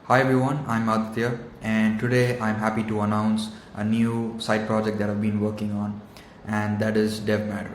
Hi everyone, I'm Aditya, and today I'm happy to announce a new side project that I've been working on, and that is DevMatter.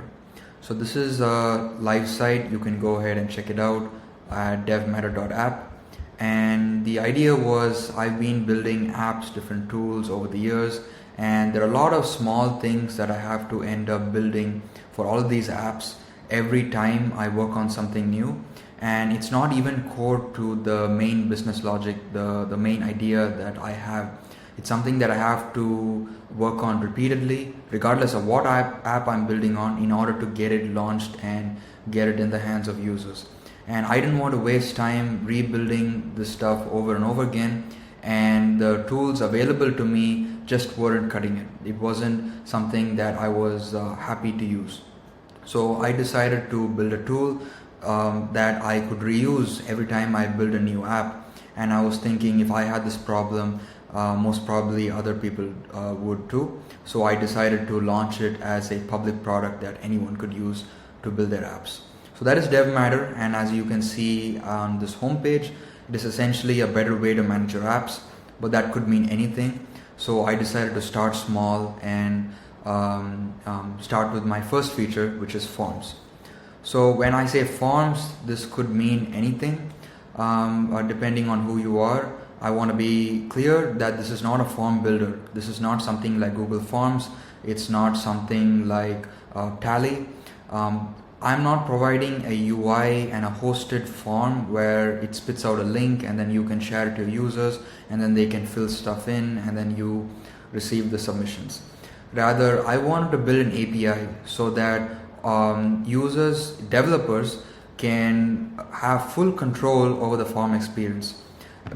So this is a live site. You can go ahead and check it out at devmatter.app. And the idea was I've been building apps, different tools over the years, and there are a lot of small things that I have to end up building for all of these apps every time I work on something new. And it's not even core to the main business logic, the main idea that I have. It's something that I have to work on repeatedly, regardless of what app I'm building on, in order to get it launched and get it in the hands of users. And I didn't want to waste time rebuilding this stuff over and over again, and the tools available to me just weren't cutting it. It wasn't something that I was happy to use. So I decided to build a tool that I could reuse every time I build a new app. And I was thinking, if I had this problem, most probably other people would too. So I decided to launch it as a public product that anyone could use to build their apps. So that is DevMatter, and as you can see on this homepage, it is essentially a better way to manage your apps, but that could mean anything. So I decided to start small and start with my first feature, which is forms. So when I say forms, this could mean anything, depending on who you are. I want to be clear that this is not a form builder. This is not something like Google Forms. It's not something like Tally. I'm not providing a UI and a hosted form where it spits out a link and then you can share it to your users and then they can fill stuff in and then you receive the submissions. Rather, I wanted to build an API so that users, developers can have full control over the form experience.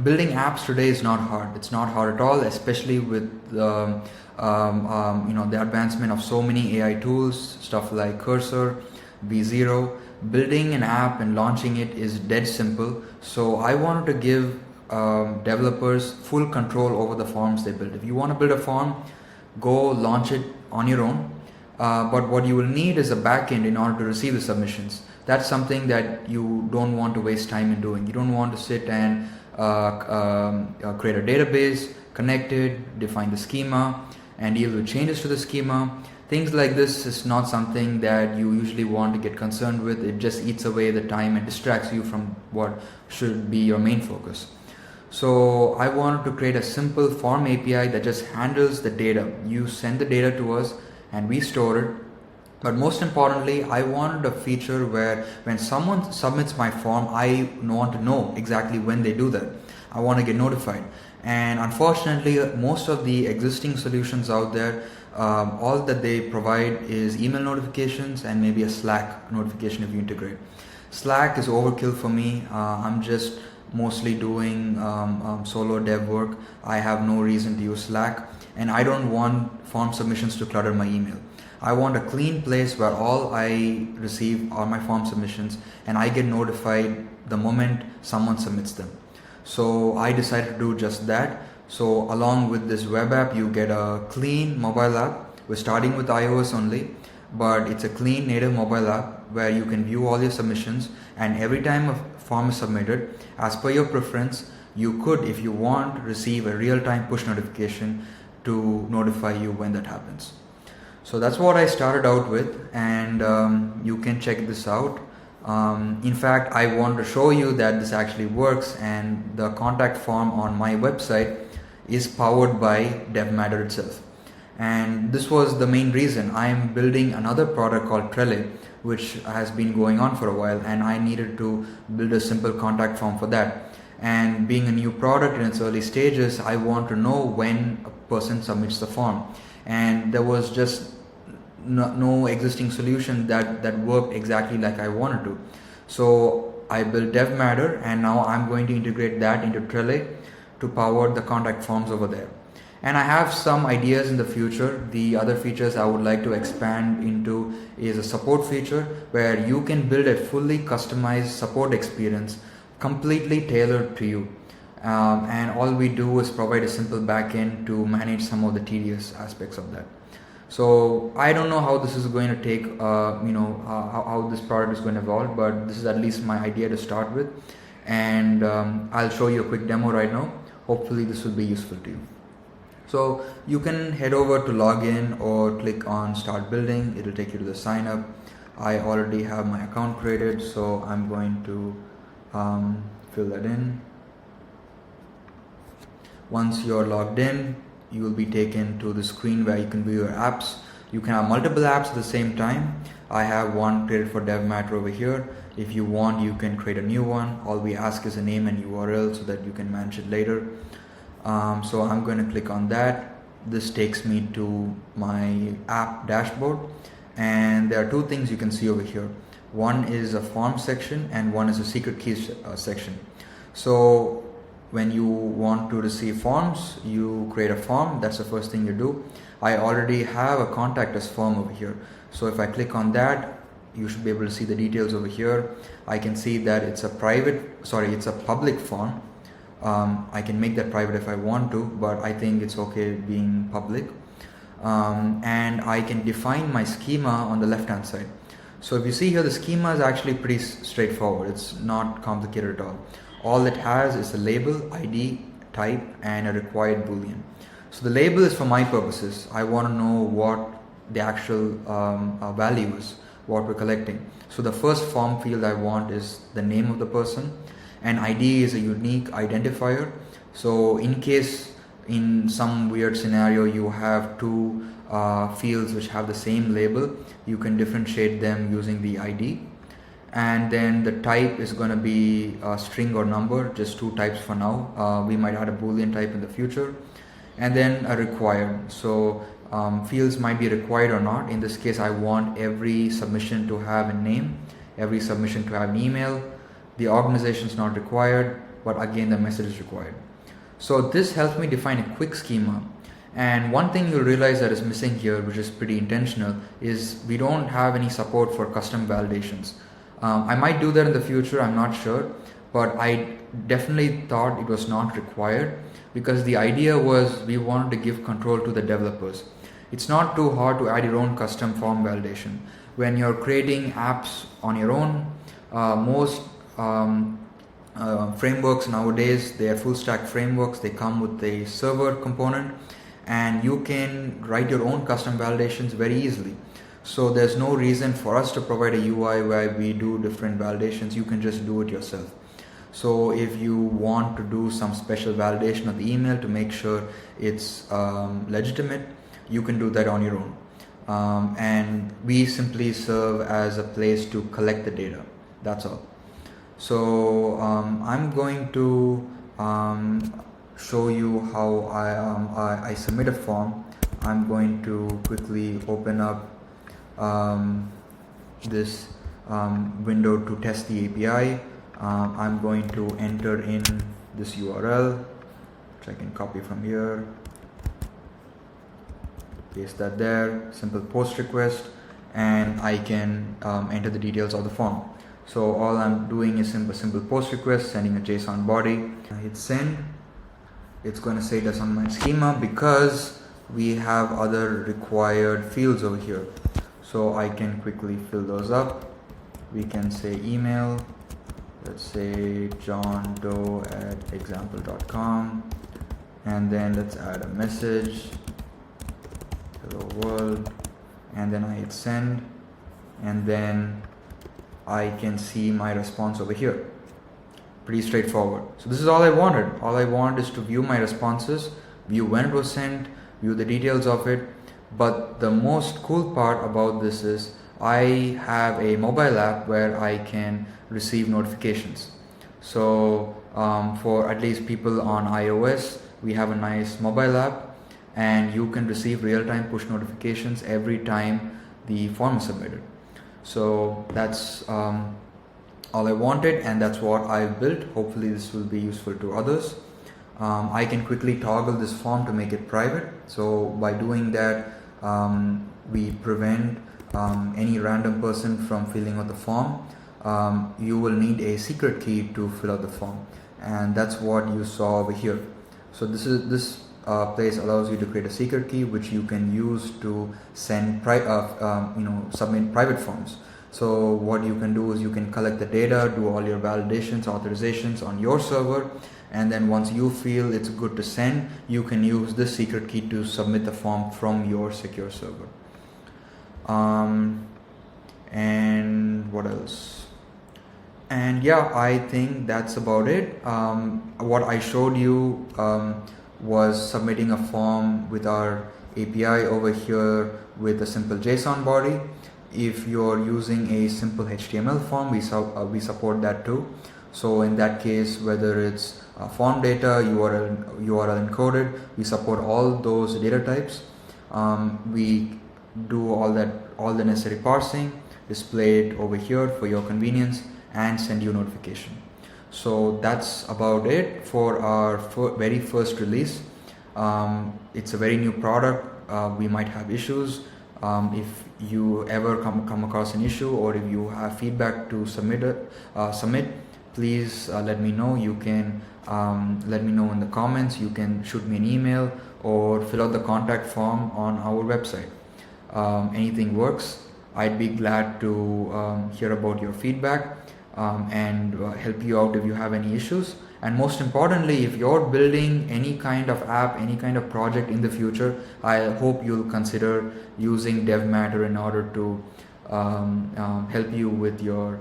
Building apps today is not hard. It's not hard at all, especially with the advancement of so many AI tools, stuff like Cursor, V0. Building an app and launching it is dead simple. So I wanted to give developers full control over the forms they build. If you want to build a form, go launch it on your own. But what you will need is a backend in order to receive the submissions. That's something that you don't want to waste time in doing. You don't want to sit and create a database, connect it, define the schema, and deal with changes to the schema. Things like this is not something that you usually want to get concerned with. It just eats away the time and distracts you from what should be your main focus. So I wanted to create a simple form API that just handles the data. You send the data to us and we store it. But most importantly, I wanted a feature where when someone submits my form, I want to know exactly when they do that. I want to get notified. And unfortunately, most of the existing solutions out there, all that they provide is email notifications and maybe a Slack notification if you integrate. Slack is overkill for me. I'm just mostly doing solo dev work. I have no reason to use Slack, and I don't want form submissions to clutter my email. I want a clean place where all I receive are my form submissions and I get notified the moment someone submits them. So I decided to do just that. So along with this web app, you get a clean mobile app. We're starting with iOS only, but it's a clean native mobile app where you can view all your submissions, and every time a form is submitted, as per your preference, you could, if you want, receive a real-time push notification to notify you when that happens. So that's what I started out with, and you can check this out. In fact, I want to show you that this actually works, and the contact form on my website is powered by DevMatter itself. And this was the main reason. I am building another product called Trello, which has been going on for a while, and I needed to build a simple contact form for that. And being a new product in its early stages, I want to know when a person submits the form. And there was just no existing solution that worked exactly like I wanted to. So I built DevMatter, and now I'm going to integrate that into Trello to power the contact forms over there. And I have some ideas in the future. The other features I would like to expand into is a support feature where you can build a fully customized support experience completely tailored to you. And all we do is provide a simple backend to manage some of the tedious aspects of that. So I don't know how this is going to take, how this product is going to evolve, but this is at least my idea to start with. And I'll show you a quick demo right now. Hopefully this will be useful to you. So you can head over to login or click on start building. It will take you to the sign up. I already have my account created, so I'm going to fill that in. Once you're logged in, you will be taken to the screen where you can view your apps. You can have multiple apps at the same time. I have one created for DevMatter over here. If you want, you can create a new one. All we ask is a name and URL so that you can manage it later. So I'm going to click on that. This takes me to my app dashboard, and there are two things you can see over here. One is a form section and one is a secret keys section. So when you want to receive forms, you create a form. That's the first thing you do. I already have a contact us form over here. So if I click on that, you should be able to see the details over here. I can see that it's a public form. I can make that private if I want to, but I think it's okay being public. And I can define my schema on the left hand side. So if you see here, the schema is actually pretty straightforward. It's not complicated at all. All it has is a label, ID, type, and a required boolean. So the label is for my purposes. I want to know what the actual value is, what we're collecting. So the first form field I want is the name of the person, and ID is a unique identifier. So in case in some weird scenario you have two fields which have the same label, you can differentiate them using the ID. And then the type is going to be a string or number, just two types for now. We might add a boolean type in the future. And then a required. So fields might be required or not. In this case, I want every submission to have a name, every submission to have an email. The organization is not required, but again the message is required. So this helps me define a quick schema. And one thing you'll realize that is missing here, which is pretty intentional, is we don't have any support for custom validations. I might do that in the future, I'm not sure, but I definitely thought it was not required, because the idea was we wanted to give control to the developers. It's not too hard to add your own custom form validation. When you're creating apps on your own, most frameworks nowadays, they are full stack frameworks. They come with a server component, and you can write your own custom validations very easily. So there's no reason for us to provide a UI where we do different validations. You can just do it yourself. So if you want to do some special validation of the email to make sure it's legitimate, you can do that on your own. And we simply serve as a place to collect the data. That's all. So I'm going to show you how I submit a form. I'm going to quickly open up this window to test the API. I'm going to enter in this URL, which I can copy from here, paste that there, simple post request, and I can enter the details of the form. So all I'm doing is simple post request, sending a JSON body. I hit send. It's going to say that's on my schema because we have other required fields over here. So I can quickly fill those up. We can say email, let's say johndoe@example.com, and then let's add a message, hello world, and then I hit send, and then I can see my response over here. Pretty straightforward. So this is all I wanted. All I want is to view my responses, view when it was sent, view the details of it. But the most cool part about this is I have a mobile app where I can receive notifications. So for at least people on iOS, we have a nice mobile app, and you can receive real-time push notifications every time the form is submitted. So that's all I wanted, and that's what I've built. Hopefully this will be useful to others. I can quickly toggle this form to make it private. So by doing that, we prevent any random person from filling out the form. You will need a secret key to fill out the form, and that's what you saw over here. So this place allows you to create a secret key which you can use to send submit private forms. So what you can do is you can collect the data, do all your validations, authorizations on your server, and then once you feel it's good to send, you can use this secret key to submit the form from your secure server. And what else? And yeah, I think that's about it. What I showed you was submitting a form with our API over here with a simple JSON body. If you're using a simple HTML form, we support that too. So in that case, whether it's form data, URL encoded, we support all those data types. We do all the necessary parsing, display it over here for your convenience, and send you notification. So that's about it for our very first release. It's a very new product. We might have issues. If you ever come across an issue, or if you have feedback to submit, please let me know. You can let me know in the comments. You can shoot me an email or fill out the contact form on our website. Anything works. I'd be glad to hear about your feedback and help you out if you have any issues. And most importantly, if you're building any kind of app, any kind of project in the future, I hope you'll consider using DevMatter in order to help you with your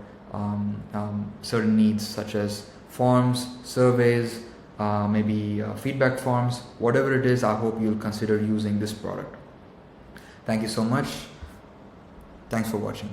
certain needs, such as forms, surveys, maybe feedback forms, whatever it is. I hope you'll consider using this product. Thank you so much. Thanks for watching.